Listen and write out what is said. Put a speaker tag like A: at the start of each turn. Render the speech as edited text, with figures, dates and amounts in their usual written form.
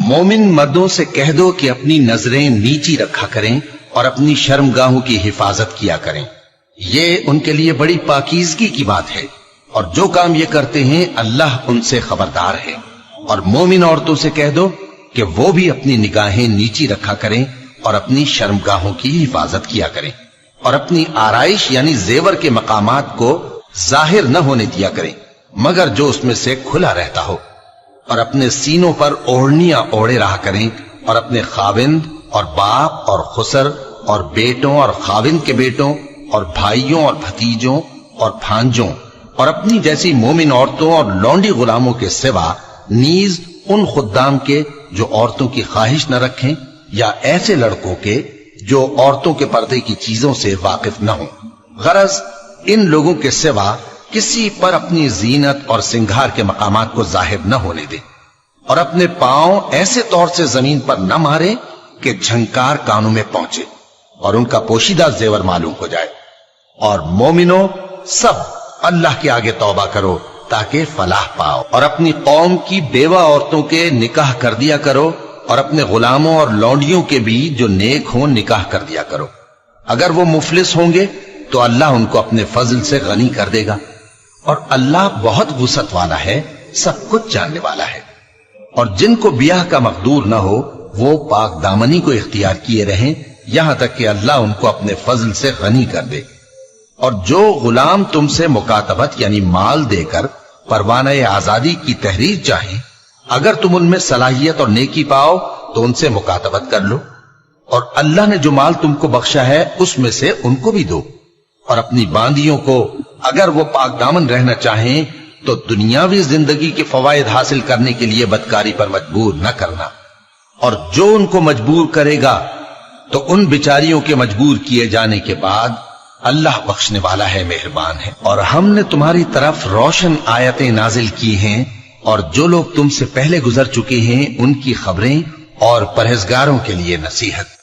A: مومن مردوں سے کہہ دو کہ اپنی نظریں نیچی رکھا کریں اور اپنی شرمگاہوں کی حفاظت کیا کریں، یہ ان کے لیے بڑی پاکیزگی کی بات ہے، اور جو کام یہ کرتے ہیں اللہ ان سے خبردار ہے۔ اور مومن عورتوں سے کہہ دو کہ وہ بھی اپنی نگاہیں نیچی رکھا کریں اور اپنی شرمگاہوں کی حفاظت کیا کریں، اور اپنی آرائش یعنی زیور کے مقامات کو ظاہر نہ ہونے دیا کریں مگر جو اس میں سے کھلا رہتا ہو، اور اپنے سینوں پر اوڑھنیاں اوڑے رہا کریں، اور اپنے خاوند اور باپ اور خسر اور بیٹوں اور خاوند کے بیٹوں اور بھائیوں اور بھتیجوں اور بھانجوں اور اپنی جیسی مومن عورتوں اور لونڈی غلاموں کے سوا نیز ان خدام کے جو عورتوں کی خواہش نہ رکھیں، یا ایسے لڑکوں کے جو عورتوں کے پردے کی چیزوں سے واقف نہ ہوں۔ غرض ان لوگوں کے سوا کسی پر اپنی زینت اور سنگھار کے مقامات کو ظاہر نہ ہونے دیں، اور اپنے پاؤں ایسے طور سے زمین پر نہ مارے کہ جھنکار کانوں میں پہنچے اور ان کا پوشیدہ زیور معلوم ہو جائے۔ اور مومنوں سب اللہ کے آگے توبہ کرو تاکہ فلاح پاؤ، اور اپنی قوم کی بیوہ عورتوں کے نکاح کر دیا کرو، اور اپنے غلاموں اور لونڈیوں کے بھی جو نیک ہوں نکاح کر دیا کرو۔ اگر وہ مفلس ہوں گے تو اللہ ان کو اپنے فضل سے غنی کر دے گا، اور اللہ بہت وسعت والا ہے، سب کچھ جاننے والا ہے۔ اور جن کو بیاہ کا مقدور نہ ہو وہ پاک دامنی کو اختیار کیے رہیں یہاں تک کہ اللہ ان کو اپنے فضل سے غنی کر دے۔ اور جو غلام تم سے مکاتبت یعنی مال دے کر پروانہ آزادی کی تحریر چاہیں، اگر تم ان میں صلاحیت اور نیکی پاؤ تو ان سے مکاتبت کر لو، اور اللہ نے جو مال تم کو بخشا ہے اس میں سے ان کو بھی دو۔ اور اپنی باندیوں کو اگر وہ پاک دامن رہنا چاہیں تو دنیاوی زندگی کے فوائد حاصل کرنے کے لیے بدکاری پر مجبور نہ کرنا، اور جو ان کو مجبور کرے گا تو ان بیچاریوں کے مجبور کیے جانے کے بعد اللہ بخشنے والا ہے، مہربان ہے۔ اور ہم نے تمہاری طرف روشن آیتیں نازل کی ہیں، اور جو لوگ تم سے پہلے گزر چکے ہیں ان کی خبریں اور پرہیزگاروں کے لیے نصیحت۔